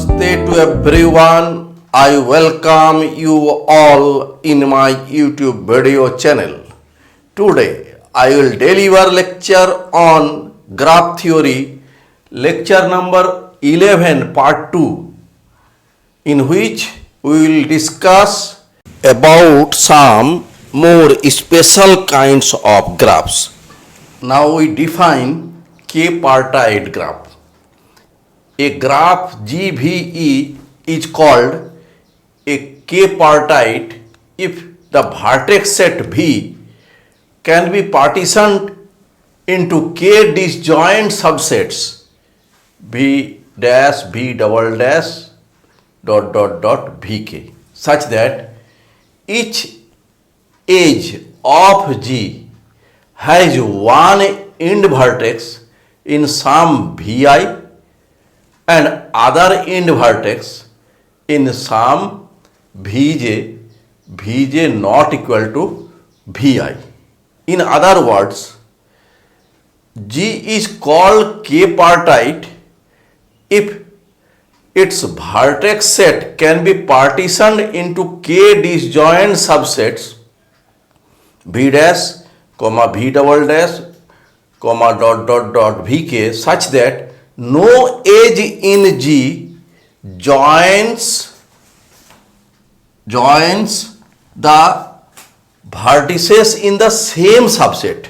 Namaste to everyone. I welcome you all in my YouTube video channel. Today I will deliver lecture on graph theory, lecture number 11 part 2, in which we will discuss about some more special kinds of graphs. Now we define k-partite graph. A graph GVE is called a k-partite if the vertex set V can be partitioned into k disjoint subsets V dash, V double dash, dot dot dot Vk, such that each edge of G has one end vertex in some Vi and other end vertex in some Vj not equal to Vi. In other words, G is called k-partite if its vertex set can be partitioned into k disjoint subsets V dash, V double dash, dot dot dot Vk, such that no edge in G joins the vertices in the same subset.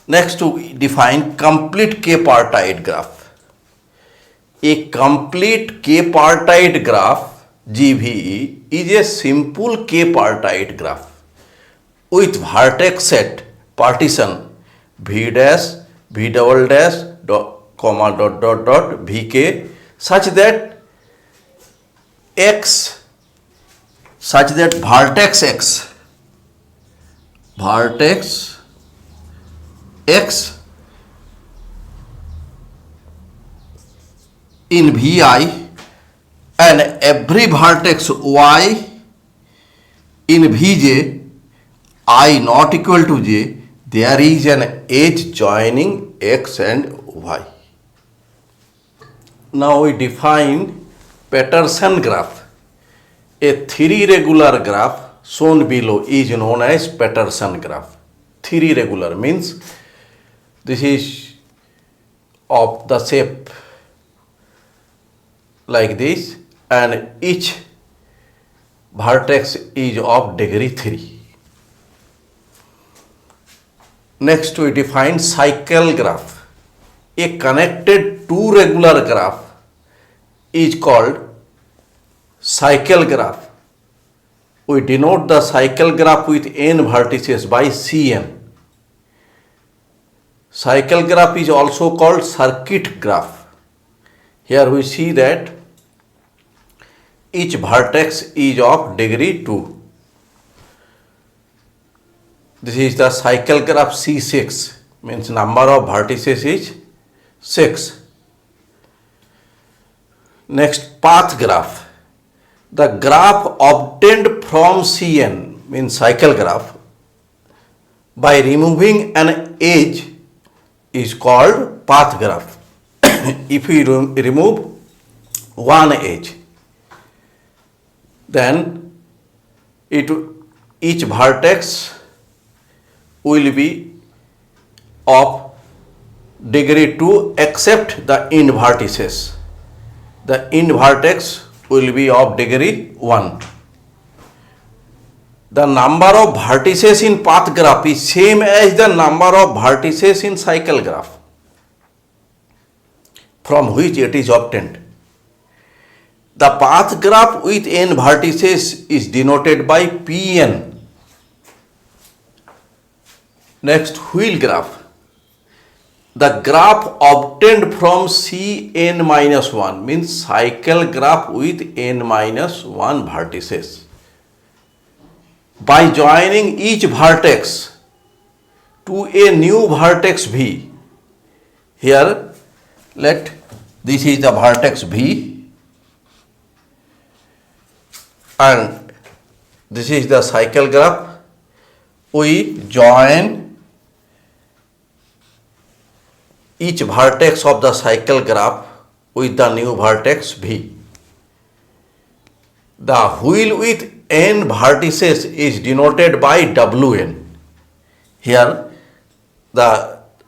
Next, to define complete k-partite graph. A complete k-partite graph GVE is a simple k-partite graph with vertex set partition V dash, V double dash, dot dot dot Vk, such that vertex x in Vi and every vertex y in Vj I not equal to j, there is an edge joining x and y. Now we define Petersen graph. A three regular graph shown below is known as Petersen graph. Three regular means this is of the shape like this and each vertex is of degree 3. Next, we define cycle graph. A connected two regular graph is called cycle graph. We denote the cycle graph with n vertices by Cn. Cycle graph is also called circuit graph. Here we see that each vertex is of degree 2. This is the cycle graph C6, means number of vertices is 6. Next, path graph. The graph obtained from Cn, means cycle graph, by removing an edge is called path graph. If we remove one edge, then each vertex will be of degree 2 except the end vertices. The end vertex will be of degree 1. The number of vertices in path graph is same as the number of vertices in cycle graph from which it is obtained. The path graph with n vertices is denoted by Pn. Next, wheel graph. The graph obtained from Cn-1 means cycle graph with n-1 vertices. By joining each vertex to a new vertex V. Here, this is the vertex V and this is the cycle graph. We join each vertex of the cycle graph with the new vertex V. The wheel with n vertices is denoted by Wn. Here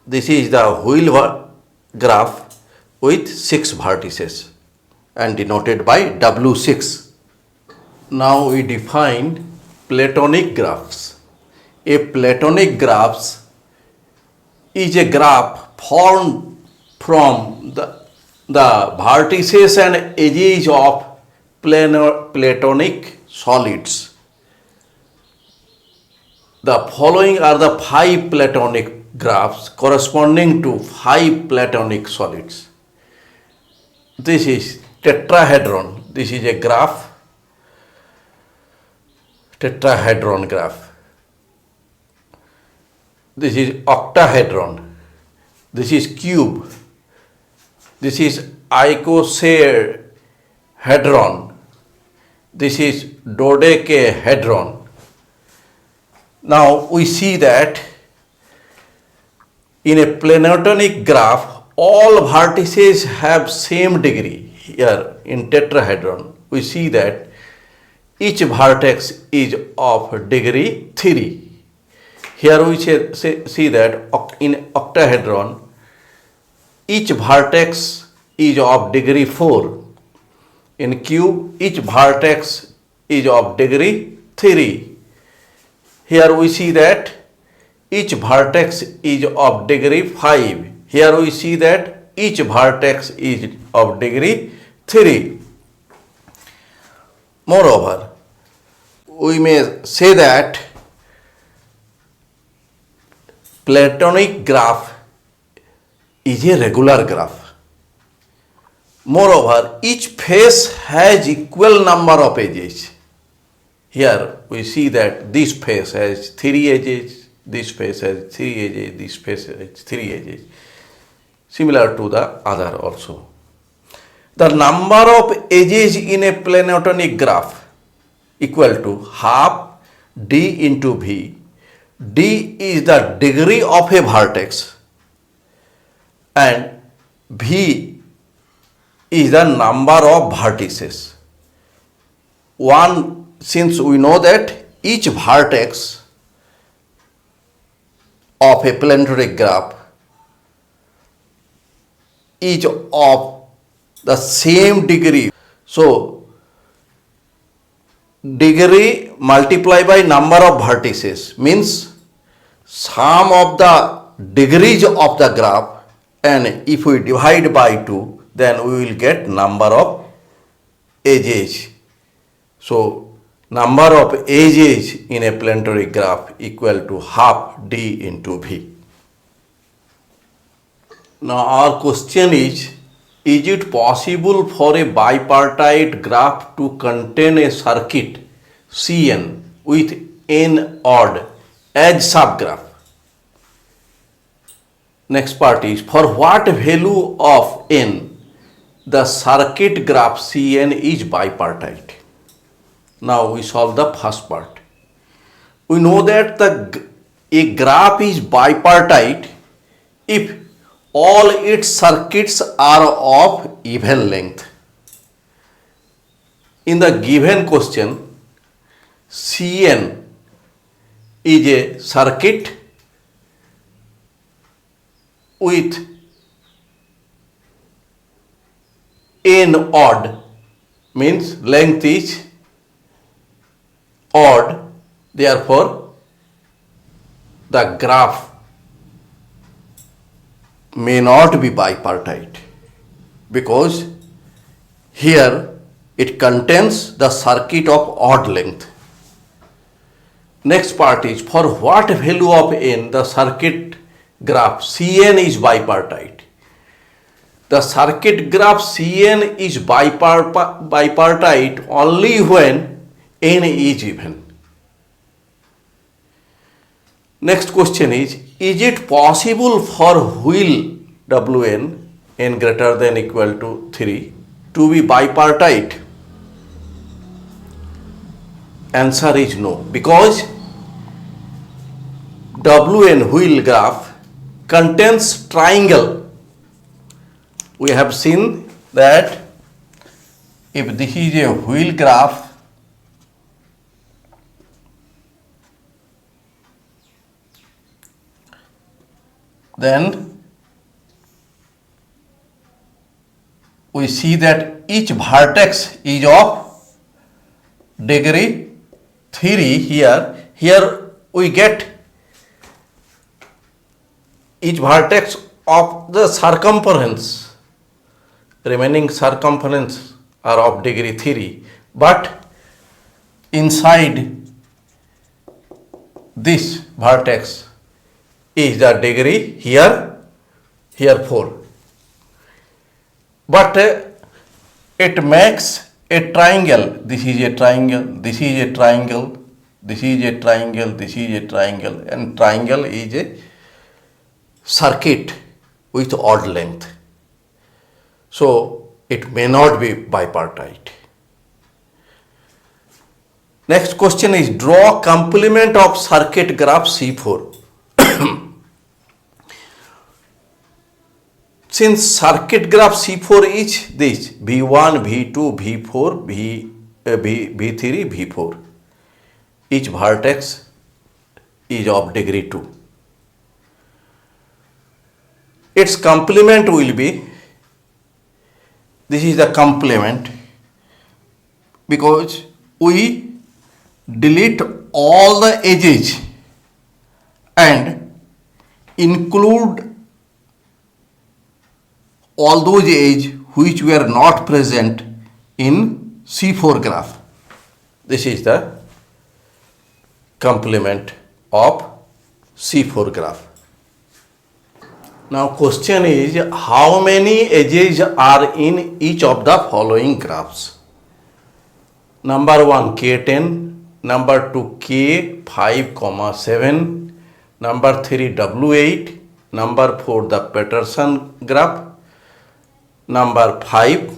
this is the wheel graph with 6 vertices and denoted by W6. Now we define Platonic graphs. A Platonic graph is a graph formed from the vertices and edges of Platonic solids. The following are the 5 Platonic graphs corresponding to 5 Platonic solids. This is tetrahedron. This is a graph, tetrahedron graph. This is octahedron. This is cube. This is icosahedron. This is dodecahedron. Now we see that in a Platonic graph, all vertices have same degree. Here in tetrahedron, we see that each vertex is of degree 3. Here we see that in octahedron, each vertex is of degree 4. In cube, each vertex is of degree 3. Here we see that each vertex is of degree 5. Here we see that each vertex is of degree 3. Moreover, we may say that Platonic graph is a regular graph. Moreover, each face has equal number of edges. Here we see that this face has 3 edges, this face has 3 edges, this face has 3 edges. Similar to the other also. The number of edges in a Platonic graph equal to half d into v. D is the degree of a vertex and v is the number of vertices. Since we know that each vertex of a Platonic graph is of the same degree. So, degree multiplied by number of vertices means sum of the degrees of the graph, and if we divide by 2, then we will get number of edges. So, number of edges in a Platonic graph equal to half d into v. Now our question is it possible for a bipartite graph to contain a circuit Cn with n odd as subgraph? Next part is, for what value of n the circuit graph Cn is bipartite? Now we solve the first part. We know that a graph is bipartite if all its circuits are of even length. In the given question, Cn is a circuit with n odd, means length is odd, therefore the graph may not be bipartite because here it contains the circuit of odd length. Next part is, for what value of n the circuit graph Cn is bipartite? The circuit graph Cn is bipartite only when n is even. Next question is it possible for wheel Wn n greater than equal to 3 to be bipartite? Answer is no, because Wn wheel graph contains triangle. We have seen that if this is a wheel graph, then we see that each vertex is of degree 3 here. Here we get each vertex of the circumference, remaining circumference are of degree 3, but inside this vertex is the degree here 4. But it makes a triangle. This is a triangle, this is a triangle, this is a triangle, this is a triangle, and triangle is a circuit with odd length. So it may not be bipartite. Next question is, draw complement of circuit graph C4. Since circuit graph C4 is this V1, V2, V4, V3, V4, each vertex is of degree 2. Its complement will be, this is the complement, because we delete all the edges and include all those edges which were not present in C4 graph. This is the complement of C4 graph. Now question is, how many edges are in each of the following graphs? Number 1 K10, number 2 K5, 7, number 3 W8, number 4 the Peterson graph, number 5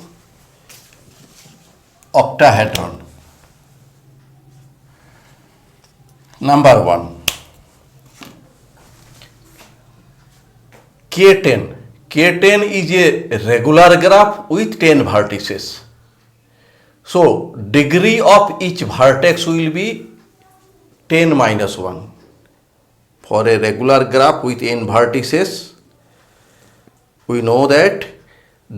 octahedron. Number 1 K10. K10 is a regular graph with 10 vertices. So degree of each vertex will be 10 minus 1. For a regular graph with n vertices, we know that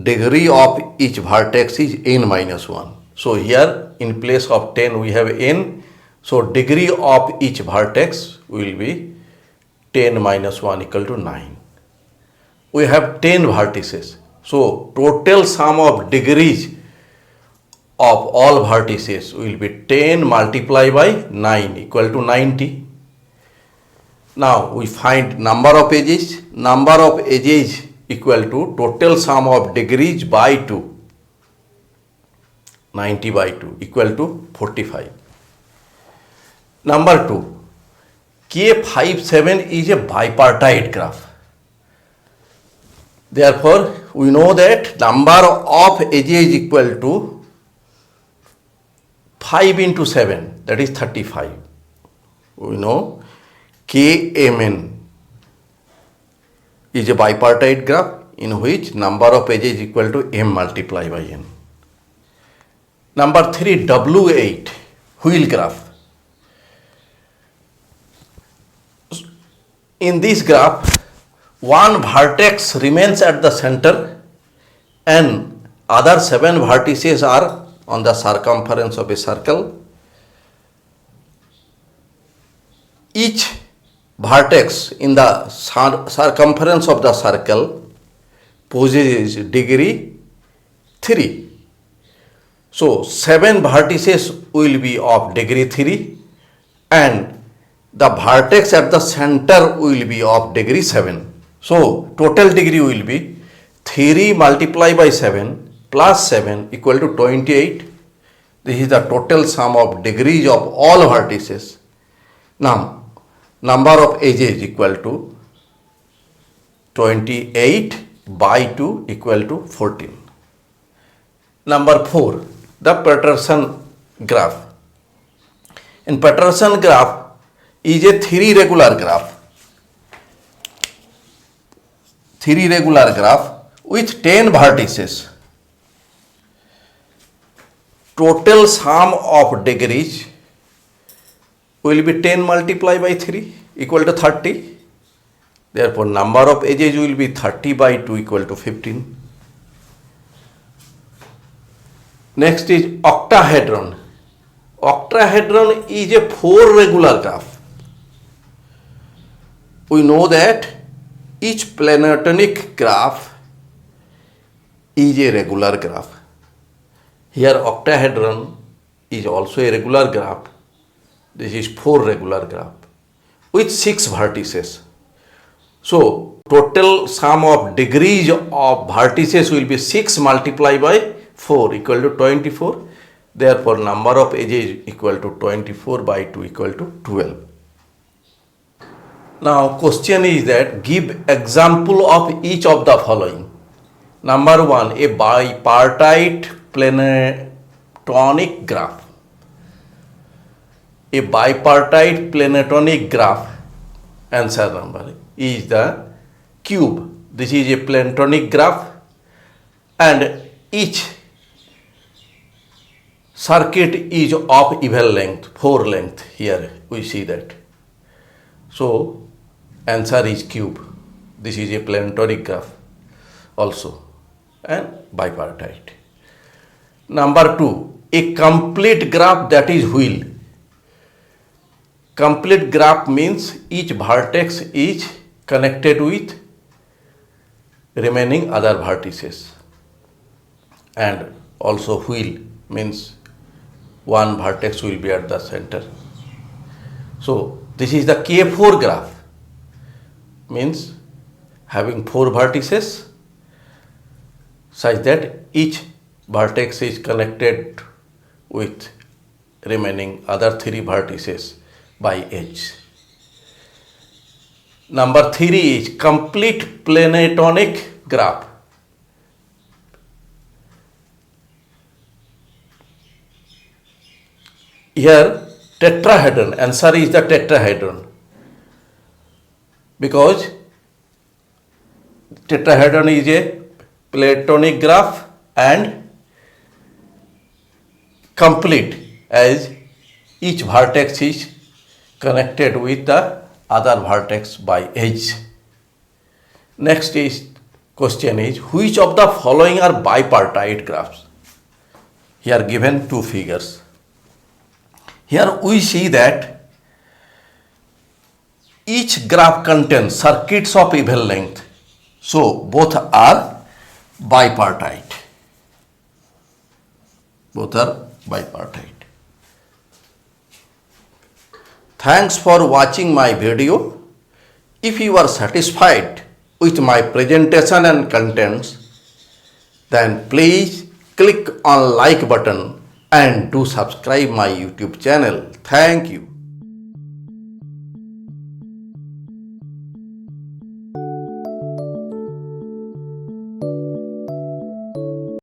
degree of each vertex is n minus 1. So here in place of 10 we have n. So degree of each vertex will be 10 minus 1 equal to 9. We have 10 vertices. So total sum of degrees of all vertices will be 10 multiplied by 9 equal to 90. Now we find number of edges. Number of edges equal to total sum of degrees by 2. 90 by 2 equal to 45. Number 2, K57 is a bipartite graph. Therefore, we know that number of edges equal to 5 into 7, that is 35. We know Kmn is a bipartite graph in which number of edges equal to m multiplied by n. Number 3, W8, wheel graph. In this graph, one vertex remains at the center and other 7 vertices are on the circumference of a circle. Each vertex in the circumference of the circle possesses degree 3. So 7 vertices will be of degree 3 and the vertex at the center will be of degree 7. So total degree will be 3 multiplied by 7 plus 7 equal to 28. This is the total sum of degrees of all vertices. Now number of edges equal to 28 by 2 equal to 14. Number 4, the Peterson graph. In Peterson graph is a 3 regular graph. 3 regular graph with 10 vertices. total sum of degrees will be 10 multiplied by 3 equal to 30. Therefore, number of edges will be 30 by 2 equal to 15. Next is octahedron. Octahedron is a 4 regular graph. We know that each planetonic graph is a regular graph. Here octahedron is also a regular graph. This is 4 regular graph with 6 vertices. So total sum of degrees of vertices will be 6 multiplied by 4 equal to 24. Therefore, number of edges equal to 24 by 2 equal to 12. Now question is that give example of each of the following. Number 1, a bipartite planetonic graph. A bipartite planetonic graph, answer number is the cube. This is a planetonic graph and each circuit is of even length, 4 length. Here we see that. So answer is cube. This is a planetonic graph also and bipartite. Number 2, a complete graph, that is wheel. Complete graph means each vertex is connected with remaining other vertices, and also wheel means one vertex will be at the center. So this is the K4 graph, means having 4 vertices such that each vertex is connected with remaining other 3 vertices by edge. Number 3 is complete planetonic graph. Here tetrahedron, answer is the tetrahedron, because tetrahedron is a platonic graph and complete, as each vertex is connected with the other vertex by edge. Next is question is which of the following are bipartite graphs? Here given 2 figures. Here we see that each graph contains circuits of even length. So both are bipartite. Both are bipartite. Thanks for watching my video. If you are satisfied with my presentation and contents, then please click on like button and do subscribe my YouTube channel. Thank you.